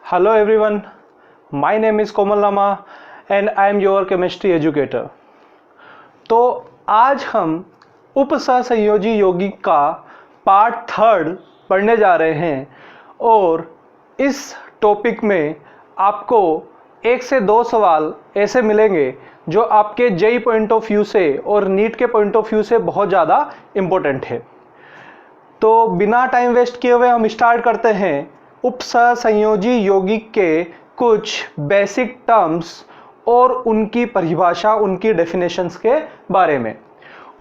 Hello everyone, my name is Komal Lama and I am your chemistry educator. तो आज हम उपसहसंयोजी यौगिक का पार्ट 3 पढ़ने जा रहे हैं और इस टॉपिक में आपको 1 से 2 सवाल ऐसे मिलेंगे जो आपके जेईई पॉइंट ऑफ व्यू से और नीट के पॉइंट ऑफ व्यू से बहुत ज़्यादा इम्पोर्टेंट है। तो बिना टाइम वेस्ट किए हुए हम स्टार्ट करते हैं उपसहसंयोजी यौगिक के कुछ बेसिक टर्म्स और उनकी परिभाषा, उनकी डेफिनेशंस के बारे में।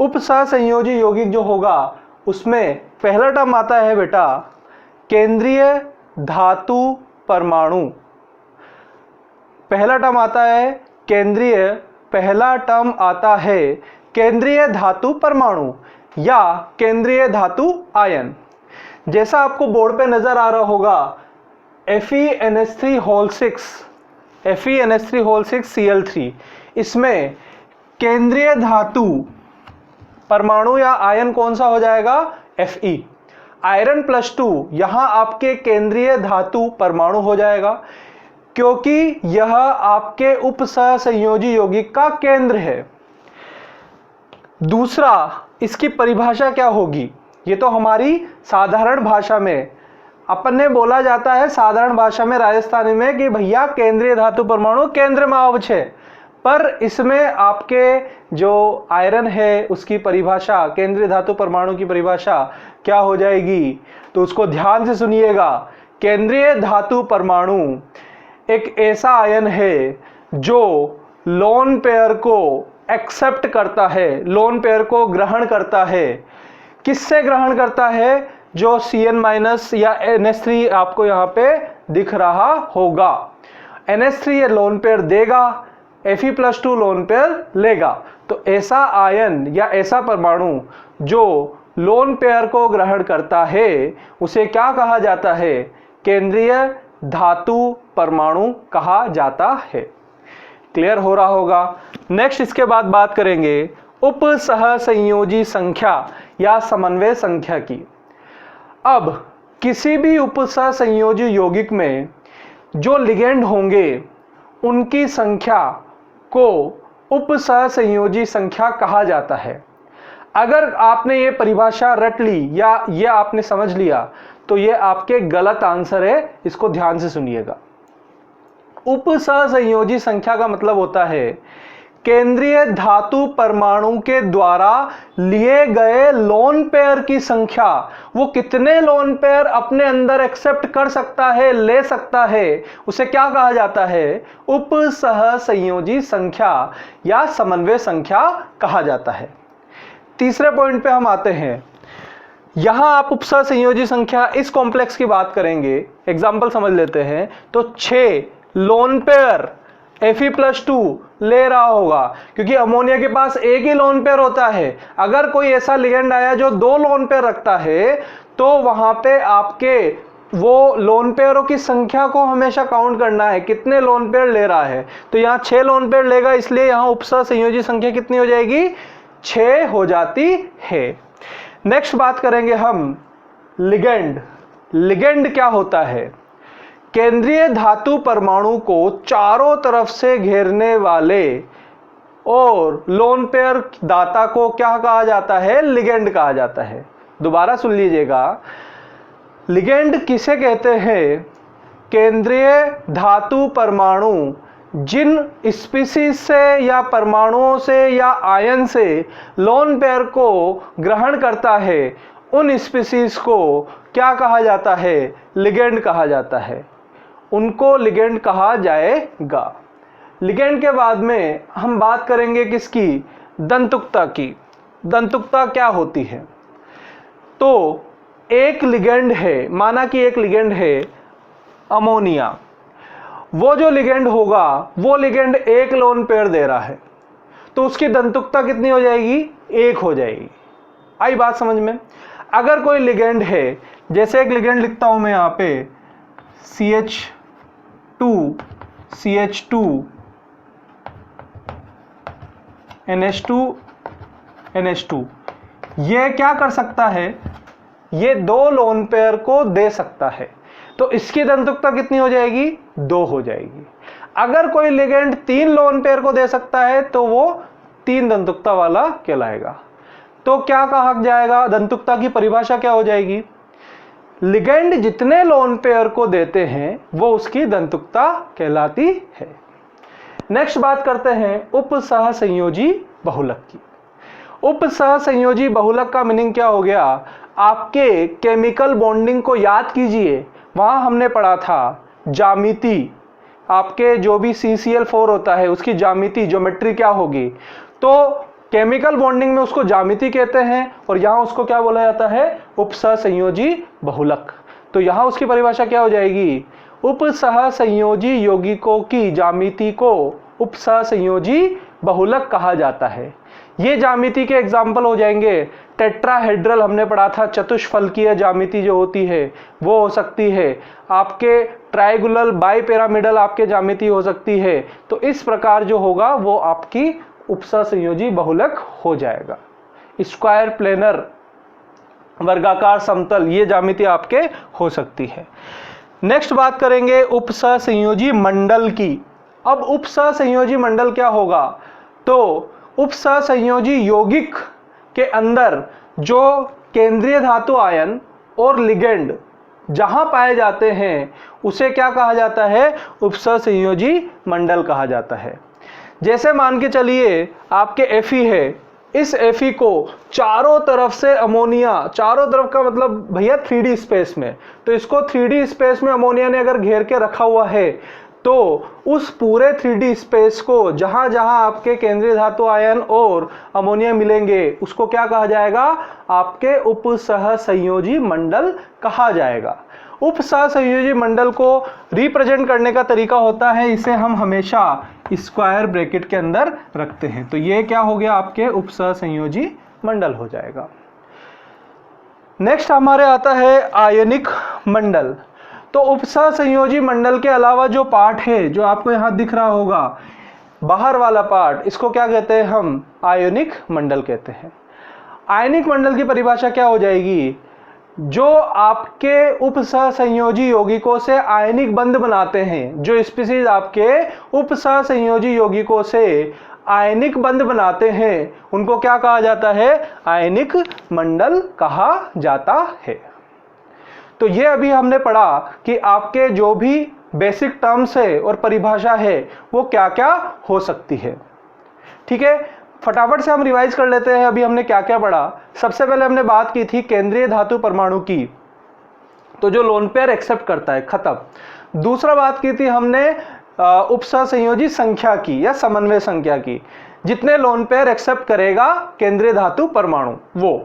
उपसहसंयोजी यौगिक जो होगा उसमें पहला टर्म आता है बेटा केंद्रीय धातु परमाणु। पहला टर्म आता है केंद्रीय धातु परमाणु या केंद्रीय धातु आयन। जैसा आपको बोर्ड पे नजर आ रहा होगा FeNH3 इसमें केंद्रीय धातु परमाणु या आयन कौन सा हो जाएगा? Fe। आयरन +2 यहां आपके केंद्रीय धातु परमाणु हो जाएगा क्योंकि यह आपके उपसहसंयोजी यौगिक का केंद्र है। दूसरा, इसकी परिभाषा क्या होगी? ये तो हमारी साधारण भाषा में अपन ने बोला जाता है, साधारण भाषा में राजस्थानी में, कि भैया केंद्रीय धातु परमाणु केंद्र में अवश्य है। पर इसमें आपके जो आयरन है उसकी परिभाषा, केंद्रीय धातु परमाणु की परिभाषा क्या हो जाएगी? तो उसको ध्यान से सुनिएगा। केंद्रीय धातु परमाणु एक ऐसा आयन है जो लोन पेयर को एक्सेप्ट करता है, लोन पेयर को ग्रहण करता है। किससे ग्रहण करता है? जो Cn- या NH3 आपको यहाँ पे दिख रहा होगा। NH3 ये लोन पेयर देगा, Fe+2 लोन पेयर लेगा। तो ऐसा आयन या ऐसा परमाणु जो लोन पेयर को ग्रहण करता है उसे क्या कहा जाता है? केंद्रीय धातु परमाणु कहा जाता है। क्लियर हो रहा होगा। नेक्स्ट इसके बाद बात करेंगे उपसहसंयोजी संख्या या समन्वय संख्या की। अब किसी भी उपसहसंयोजी यौगिक में जो लिगेंड होंगे उनकी संख्या को उपसहसंयोजी संख्या कहा जाता है। अगर आपने ये परिभाषा रट ली या ये आपने समझ लिया तो ये आपके गलत आंसर है, इसको ध्यान से सुनिएगा। उपसहसंयोजी संख्या का मतलब होता है केंद्रीय धातु परमाणु के द्वारा लिए गए लोन पेयर की संख्या। वो कितने लोन पेयर अपने अंदर एक्सेप्ट कर सकता है, ले सकता है, उसे क्या कहा जाता है? उपसहसंयोजी संख्या या समन्वय संख्या कहा जाता है। तीसरे पॉइंट पे हम आते हैं। यहां आप उपसहसंयोजी संख्या इस कॉम्प्लेक्स की बात करेंगे, एग्जाम्पल समझ लेते हैं। तो 6 लोन पेयर Fe+2 ले रहा होगा क्योंकि अमोनिया के पास एक ही लोन पेयर होता है। अगर कोई ऐसा लिगेंड आया जो 2 लोन पेयर रखता है तो वहां पे आपके वो लोन पेयरों की संख्या को हमेशा काउंट करना है, कितने लोन पेयर ले रहा है। तो यहाँ 6 लोन पेयर लेगा, इसलिए यहाँ उपसहसंयोजी संख्या कितनी हो जाएगी? 6 हो जाती है। नेक्स्ट बात करेंगे हम लिगेंड। लिगेंड क्या होता है? केंद्रीय धातु परमाणु को चारों तरफ से घेरने वाले और लोन पेयर दाता को क्या कहा जाता है? लिगेंड कहा जाता है। दोबारा सुन लीजिएगा, लिगेंड किसे कहते हैं? केंद्रीय धातु परमाणु जिन स्पीसीज से या परमाणुओं से या आयन से लोन पेयर को ग्रहण करता है उन स्पीसीज को क्या कहा जाता है? लिगेंड कहा जाता है। उनको लिगेंड कहा जाएगा। लिगेंड के बाद में हम बात करेंगे किसकी? दंतुकता की। दंतुकता क्या होती है? तो एक लिगेंड है, माना कि एक लिगेंड है अमोनिया। वो जो लिगेंड होगा वो लिगेंड एक लोन पेयर दे रहा है, तो उसकी दंतुकता कितनी हो जाएगी? 1 हो जाएगी। आई बात समझ में? अगर कोई लिगेंड है, जैसे एक लिगेंड लिखता हूं मैं यहाँ पे CH2 NH2 ये क्या कर सकता है? ये 2 लोन पेयर को दे सकता है। तो इसकी दंतुकता कितनी हो जाएगी? 2 हो जाएगी। अगर कोई लिगेंड 3 लोन पेयर को दे सकता है तो वो 3 दंतुकता वाला कहलाएगा। तो क्या कहा जाएगा? दंतुकता की परिभाषा क्या हो जाएगी? लिगेंड जितने लोन पेयर को देते हैं वो उसकी दंतुकता कहलाती है। नेक्स्ट बात करते हैं उपसहसंयोजी बहुलक की। उपसहसंयोजी बहुलक का मीनिंग क्या हो गया? आपके केमिकल बॉन्डिंग को याद कीजिए, वहां हमने पढ़ा था ज्यामिति, आपके जो भी CCl4 होता है उसकी ज्यामिति ज्योमेट्री क्या होगी, तो केमिकल बॉन्डिंग में उसको ज्यामिति कहते हैं और यहाँ उसको क्या बोला जाता है? उपसहसंयोजी बहुलक। तो यहाँ उसकी परिभाषा क्या हो जाएगी? उपसहसंयोजी यौगिकों की ज्यामिति को उपसहसंयोजी बहुलक कहा जाता है। ये ज्यामिति के एग्जाम्पल हो जाएंगे टेट्राहेड्रल, हमने पढ़ा था चतुष्फलकीय ज्यामिति जो होती है वो हो सकती है, आपके ट्राइगुलर बाइपिरामिडल आपके ज्यामिति हो सकती है। तो इस प्रकार जो होगा वो आपकी उपसहसंयोजी बहुलक हो जाएगा। स्क्वायर प्लेनर वर्गाकार समतल ये ज्यामिति आपके हो सकती है। नेक्स्ट बात करेंगे उपसहसंयोजी मंडल की। अब उपसहसंयोजी मंडल क्या होगा? तो उपसहसंयोजी यौगिक के अंदर जो केंद्रीय धातु आयन और लिगेंड जहां पाए जाते हैं उसे क्या कहा जाता है? उपसहसंयोजी मंडल कहा जाता है। जैसे मान के चलिए आपके Fe है, इस Fe को चारों तरफ से अमोनिया, चारों तरफ का मतलब भैया 3D स्पेस में, तो इसको 3D स्पेस में अमोनिया ने अगर घेर के रखा हुआ है तो उस पूरे 3D स्पेस को जहां जहां आपके केंद्रीय धातु आयन और अमोनिया मिलेंगे उसको क्या कहा जाएगा? आपके उपसहसंयोजी मंडल कहा जाएगा। उपसहसंयोजी मंडल को रिप्रेजेंट करने का तरीका होता है, इसे हम हमेशा स्क्वायर ब्रैकेट के अंदर रखते हैं। तो ये क्या हो गया? आपके उपसहसंयोजी मंडल हो जाएगा। नेक्स्ट हमारे आता है आयनिक मंडल। तो उपसहसंयोजी मंडल के अलावा जो पार्ट है जो आपको यहां दिख रहा होगा बाहर वाला पार्ट, इसको क्या कहते हैं? हम आयनिक मंडल कहते हैं। आयनिक मंडल की परिभाषा क्या हो जाएगी? जो आपके उपसहसंयोजी यौगिकों से आयनिक बंध बनाते हैं, जो स्पीशीज आपके उपसहसंयोजी यौगिकों से आयनिक बंध बनाते हैं उनको क्या कहा जाता है? आयनिक मंडल कहा जाता है। तो ये अभी हमने पढ़ा कि आपके जो भी बेसिक टर्म्स है और परिभाषा है वो क्या क्या हो सकती है। ठीक है, फटाफट से हम रिवाइज कर लेते हैं अभी हमने क्या क्या पढ़ा। सबसे पहले हमने बात की थी केंद्रीय धातु परमाणु की, तो जो लोन पेयर एक्सेप्ट करता है, खत्म। दूसरा बात की थी हमने उपसहसंयोजी संख्या की या समन्वय संख्या की, जितने लोन पेयर एक्सेप्ट करेगा केंद्रीय धातु परमाणु वो।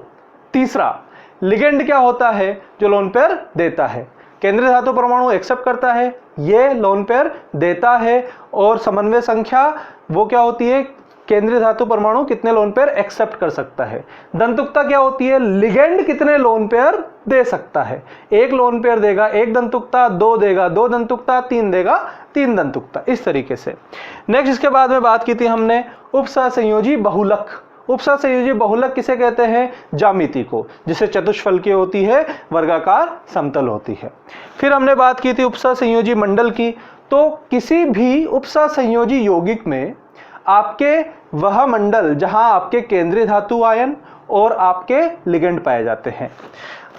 तीसरा लिगेंड क्या होता है? जो लोन पेयर देता है। केंद्रीय धातु परमाणु एक्सेप्ट करता है, ये लोन पेयर देता है, और समन्वय संख्या वो क्या होती है? केंद्रीय धातु परमाणु कितने लोन पेयर एक्सेप्ट कर सकता है। दंतुकता क्या होती है? लिगेंड कितने लोन पेयर दे सकता है। 1 लोन पेयर देगा 1 दंतुकता, 2 देगा 2 दंतुकता, 3 देगा 3 दंतुकता, इस तरीके से। नेक्स्ट इसके बाद में बात की थी हमने उपसहसंयोजी बहुलक। उपसहसंयोजी बहुलक किसे कहते हैं? ज्यामिति को, जिसे चतुष्फलकीय होती है, वर्गाकार समतल होती है। फिर हमने बात की थी उपसहसंयोजी मंडल की। तो किसी भी उपसहसंयोजी यौगिक में आपके वह मंडल जहां आपके केंद्रीय धातु आयन और आपके लिगेंड पाए जाते हैं।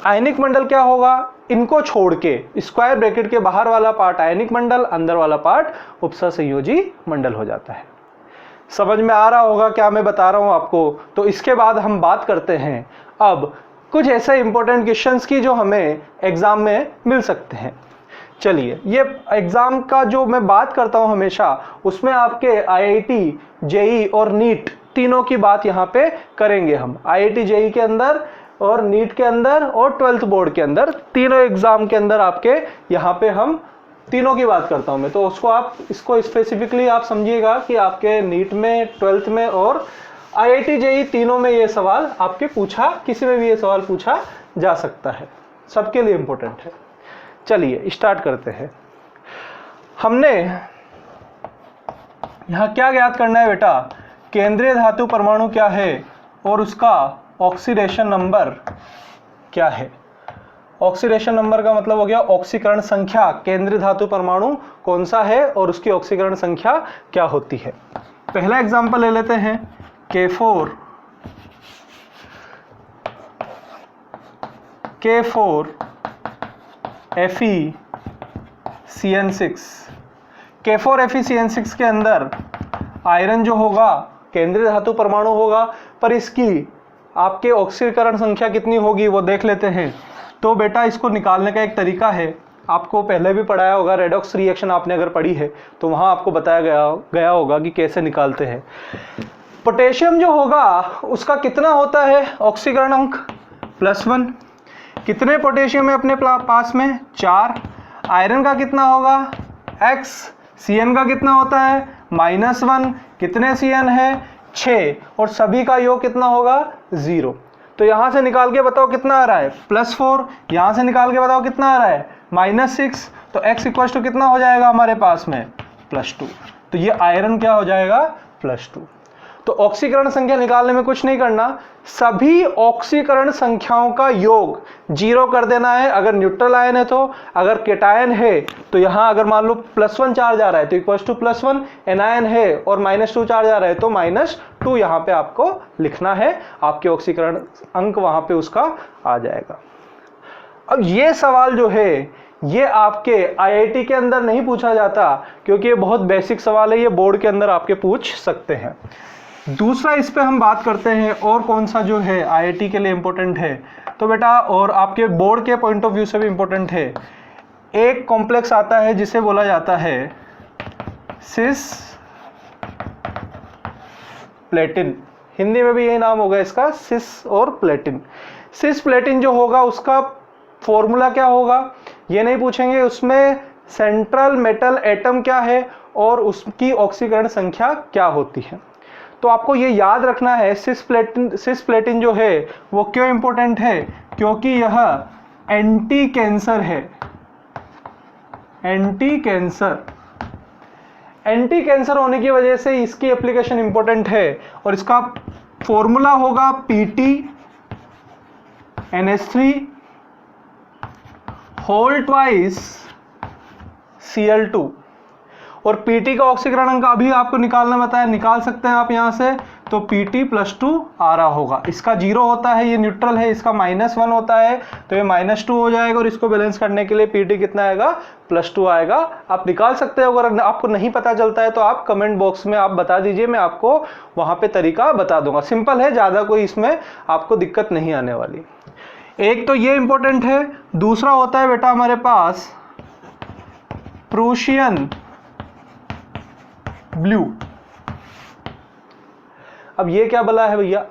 आयनिक मंडल क्या होगा? इनको छोड़ के स्क्वायर ब्रैकेट के बाहर वाला पार्ट आयनिक मंडल, अंदर वाला पार्ट उपसहसंयोजी मंडल हो जाता है। समझ में आ रहा होगा क्या मैं बता रहा हूं आपको। तो इसके बाद हम बात करते हैं अब कुछ ऐसे इंपॉर्टेंट क्वेश्चंस की जो हमें एग्जाम में मिल सकते हैं। चलिए, ये एग्जाम का जो मैं बात करता हूं हमेशा, उसमें आपके आईआईटी, जेई और नीट तीनों की बात यहाँ पे करेंगे हम। आईआईटी जेई के अंदर और नीट के अंदर और 12th बोर्ड के अंदर, तीनों एग्जाम के अंदर आपके यहाँ पे हम तीनों की बात करता हूं मैं। तो उसको आप इसको स्पेसिफिकली आप समझिएगा कि आपके नीट में, 12th में और आईआईटी जेई तीनों में ये सवाल आपके पूछा, किसी में भी ये सवाल पूछा जा सकता है, सबके लिए इंपॉर्टेंट है। चलिए स्टार्ट करते हैं। हमने यहाँ क्या ज्ञात करना है बेटा? केंद्रीय धातु परमाणु क्या है और उसका ऑक्सीडेशन नंबर क्या है। ऑक्सीडेशन नंबर का मतलब हो गया ऑक्सीकरण संख्या, केंद्रीय धातु परमाणु कौन सा है और उसकी ऑक्सीकरण संख्या क्या होती है। पहला एग्जांपल ले लेते हैं, K4 FeCN6। K4 FeCN6 के अंदर आयरन जो होगा केंद्रीय धातु परमाणु होगा, पर इसकी आपके ऑक्सीकरण संख्या कितनी होगी वो देख लेते हैं। तो बेटा इसको निकालने का एक तरीका है, आपको पहले भी पढ़ाया होगा, रेडॉक्स रिएक्शन आपने अगर पढ़ी है तो वहाँ आपको बताया गया होगा कि कैसे निकालते हैं। पोटेशियम जो होगा उसका कितना होता है ऑक्सीकरण अंक, +1। कितने पोटेशियम है अपने पास में, 4। आयरन का कितना होगा, x। Cn का कितना होता है, -1। कितने Cn है, 6। और सभी का योग कितना होगा, 0। तो यहाँ से निकाल के बताओ कितना आ रहा है, +4। यहाँ से निकाल के बताओ कितना आ रहा है, -6। तो x इक्वल टू कितना हो जाएगा हमारे पास में, +2। तो ये आयरन क्या हो जाएगा, +2। तो ऑक्सीकरण संख्या निकालने में कुछ नहीं करना, सभी ऑक्सीकरण संख्याओं का योग 0 कर देना है। अगर न्यूट्रल आयन है तो, अगर केटायन है तो यहाँ अगर मान लो +1 चार्ज आ रहा है तो इक्वल टू +1, एनायन है और -2 चार्ज आ रहा है तो -2 यहाँ पे आपको लिखना है, आपके ऑक्सीकरण अंक वहाँ पे उसका आ जाएगा। अब ये सवाल जो है ये आपके IIT के अंदर नहीं पूछा जाता, क्योंकि ये बहुत बेसिक सवाल है, ये बोर्ड के अंदर आपके पूछ सकते हैं। दूसरा इस पे हम बात करते हैं और कौन सा जो है IIT के लिए इम्पोर्टेंट है, तो बेटा और आपके बोर्ड के पॉइंट ऑफ व्यू से भी इम्पोर्टेंट है। एक कॉम्प्लेक्स आता है जिसे बोला जाता है सिस प्लेटिन, हिंदी में भी यही नाम होगा इसका, सिस और प्लेटिन। सिस प्लेटिन जो होगा उसका फॉर्मूला क्या होगा ये नहीं पूछेंगे, उसमें सेंट्रल मेटल एटम क्या है और उसकी ऑक्सीकरण संख्या क्या होती है। तो आपको ये याद रखना है, सिस प्लेटिन जो है वो क्यों इंपॉर्टेंट है, क्योंकि यह एंटी कैंसर है। एंटी कैंसर होने की वजह से इसकी एप्लीकेशन इंपॉर्टेंट है और इसका फॉर्मूला होगा PtNH3 होल ट्वाइस Cl2। और Pt का ऑक्सीकरण अंक अभी आपको निकालना बताया, निकाल सकते हैं आप यहाँ से, तो Pt +2 आ रहा होगा। इसका 0 होता है, ये न्यूट्रल है, इसका -1 होता है तो ये -2 हो जाएगा और इसको बैलेंस करने के लिए Pt कितना आएगा, +2 आएगा। आप निकाल सकते हो, अगर आपको नहीं पता चलता है तो आप कमेंट बॉक्स में आप बता दीजिए, मैं आपको वहाँ पे तरीका बता दूंगा। सिंपल है, ज़्यादा कोई इसमें आपको दिक्कत नहीं आने वाली। एक तो ये इंपॉर्टेंट है, दूसरा होता है बेटा हमारे पास प्रूशियन ब्लू। अब ये क्या बला है भैया,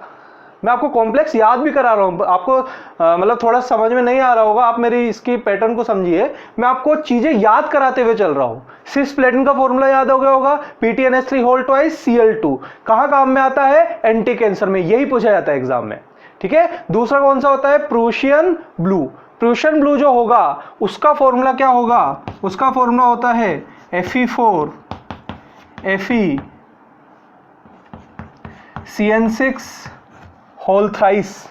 मैं आपको कॉम्प्लेक्स याद भी करा रहा हूँ, आपको मतलब थोड़ा समझ में नहीं आ रहा होगा, आप मेरी इसकी पैटर्न को समझिए, मैं आपको चीजें याद कराते हुए चल रहा हूँ। सिस प्लेटिन का फॉर्मूला याद हो गया होगा, PtNH3 होल ट्वाइस Cl2। कहाँ काम में आता है, एंटी कैंसर में, यही पूछा जाता है एग्जाम में, ठीक है। दूसरा कौन सा होता है, प्रूशियन ब्लू। प्रूशियन ब्लू जो होगा उसका फॉर्मूला क्या होगा, उसका फॉर्मूला होता है Fe4 FeCN6 whole thrice.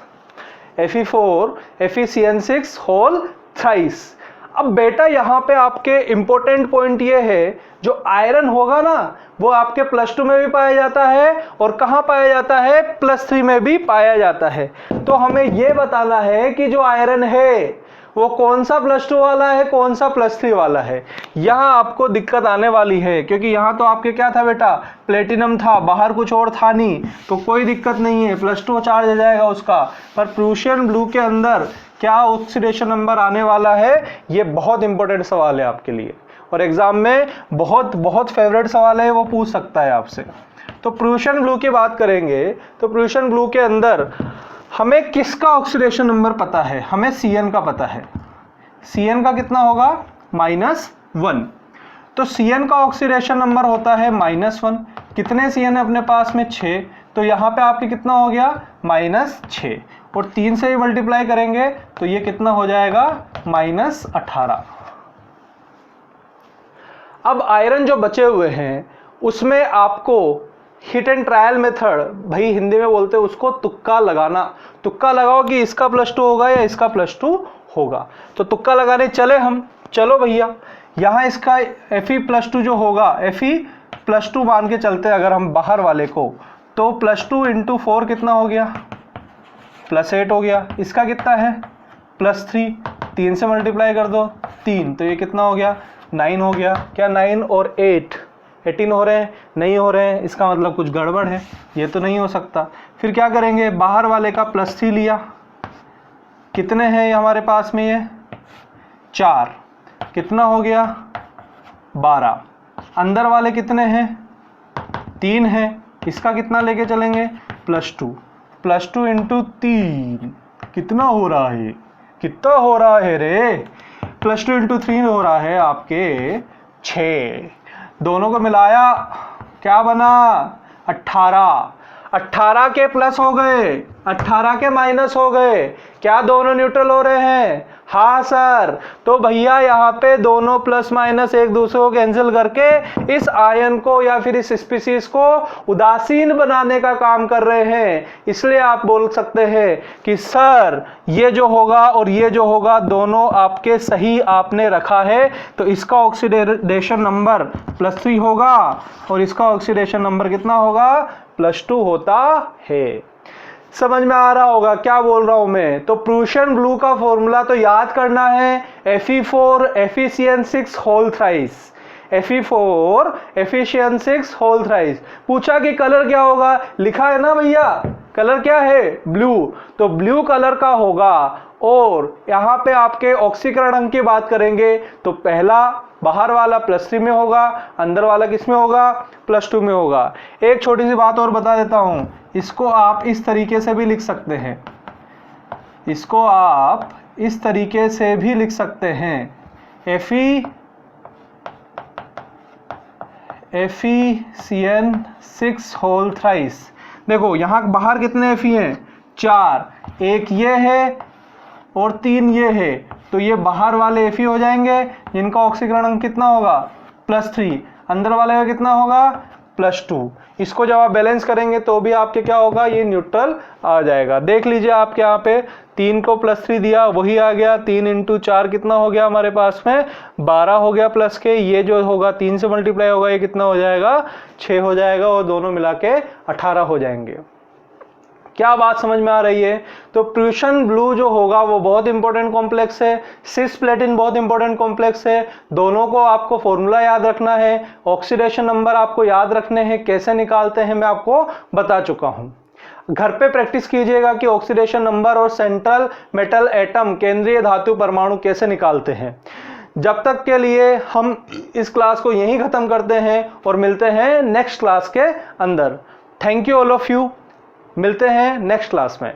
Fe4 FeCN6 whole thrice. अब बेटा यहाँ पे आपके इंपॉर्टेंट पॉइंट ये है, जो आयरन होगा ना वो आपके +2 में भी पाया जाता है और कहाँ पाया जाता है, +3 में भी पाया जाता है। तो हमें ये बताना है कि जो आयरन है वो कौन सा +2 वाला है, कौन सा +3 वाला है। यहाँ आपको दिक्कत आने वाली है, क्योंकि यहाँ तो आपके क्या था बेटा, प्लेटिनम था, बाहर कुछ और था नहीं, तो कोई दिक्कत नहीं है, +2 चार्ज आ जाएगा उसका। पर प्रूशियन ब्लू के अंदर क्या ऑक्सीडेशन नंबर आने वाला है, ये बहुत इंपॉर्टेंट सवाल है आपके लिए और एग्जाम में बहुत फेवरेट सवाल है, वो पूछ सकता है आपसे। तो प्रूशियन ब्लू की बात करेंगे तो प्रूशियन ब्लू के अंदर हमें किसका ऑक्सीडेशन नंबर पता है, हमें Cn का पता है। Cn का कितना होगा, -1। तो Cn का ऑक्सीडेशन नंबर होता है -1। कितने Cn है अपने पास में, 6। तो यहाँ पे आपके कितना हो गया, -6 और 3 से ही मल्टीप्लाई करेंगे तो ये कितना हो जाएगा, -18। अब आयरन जो बचे हुए हैं उसमें आपको हिट एंड ट्रायल मेथड, भाई हिंदी में बोलते हैं उसको तुक्का लगाना। तुक्का लगाओ कि इसका +2 होगा या इसका +2 होगा। तो तुक्का लगाने चले हम, चलो भैया, यहाँ इसका Fe+2 जो होगा, Fe+2 मान के चलते हैं अगर हम बाहर वाले को, तो +2 × 4 कितना हो गया, +8 हो गया। इसका कितना है, +3, 3 से मल्टीप्लाई कर दो 3, तो ये कितना हो गया, 9 हो गया। क्या 9 और 8 18 हो रहे हैं, नहीं हो रहे हैं, इसका मतलब कुछ गड़बड़ है, ये तो नहीं हो सकता। फिर क्या करेंगे, बाहर वाले का +3 लिया, कितने हैं ये हमारे पास में, ये 4, कितना हो गया 12। अंदर वाले कितने हैं, 3 हैं, इसका कितना लेके चलेंगे, +2 × 3 कितना हो रहा है, कितना हो रहा है रे, +2 × 3 हो रहा है आपके 6। दोनों को मिलाया क्या बना, 18। 18 के प्लस हो गए, 18 के माइनस हो गए, क्या दोनों न्यूट्रल हो रहे हैं, हाँ सर। तो भैया यहाँ पे दोनों प्लस माइनस एक दूसरे को कैंसिल करके इस आयन को या फिर इस स्पीसीज को उदासीन बनाने का काम कर रहे हैं। इसलिए आप बोल सकते हैं कि सर ये जो होगा और ये जो होगा दोनों आपके सही आपने रखा है, तो इसका ऑक्सीडेशन नंबर +3 होगा और इसका ऑक्सीडेशन नंबर कितना होगा, +2 होता है। समझ में आ रहा होगा क्या बोल रहा हूं मैं। तो प्रूशियन ब्लू का फॉर्मूला तो याद करना है, Fe4 Fe6 whole thrice, Fe4 Fe6 whole thrice. पूछा कि कलर क्या होगा, लिखा है ना भैया, कलर क्या है, ब्लू, तो ब्लू कलर का होगा। और यहाँ पे आपके ऑक्सीकरण अंक की बात करेंगे तो पहला बाहर वाला +3 में होगा, अंदर वाला किस में होगा, +2 में होगा। एक छोटी सी बात और बता देता हूं, इसको आप इस तरीके से भी लिख सकते हैं, इसको आप इस तरीके से भी लिख सकते हैं, Fe6 होल थ्राइस। देखो यहाँ बाहर कितने Fe हैं, 4, एक ये है और 3 ये है, तो ये बाहर वाले Fe हो जाएंगे जिनका ऑक्सीकरण अंक कितना होगा, +3, अंदर वाले का कितना होगा, +2। इसको जब आप बैलेंस करेंगे तो भी आपके क्या होगा, ये न्यूट्रल आ जाएगा। देख लीजिए आपके यहाँ पे 3 को +3 दिया, वही आ गया, 3 × 4 कितना हो गया हमारे पास में, 12 हो गया प्लस के, ये जो होगा 3 से मल्टीप्लाई होगा, ये कितना हो जाएगा, 6 हो जाएगा, और दोनों मिला के 18 हो जाएंगे। क्या बात समझ में आ रही है। तो प्रूशियन ब्लू जो होगा वो बहुत इंपॉर्टेंट कॉम्प्लेक्स है, सिस्प्लेटिन बहुत इंपॉर्टेंट कॉम्प्लेक्स है, दोनों को आपको फॉर्मूला याद रखना है, ऑक्सीडेशन नंबर आपको याद रखने हैं, कैसे निकालते हैं मैं आपको बता चुका हूं। घर पे प्रैक्टिस कीजिएगा कि ऑक्सीडेशन नंबर और सेंट्रल मेटल एटम केंद्रीय धातु परमाणु कैसे निकालते हैं। जब तक के लिए हम इस क्लास को यहीं खत्म करते हैं और मिलते हैं नेक्स्ट क्लास के अंदर। Thank you all of you, मिलते हैं नेक्स्ट क्लास में।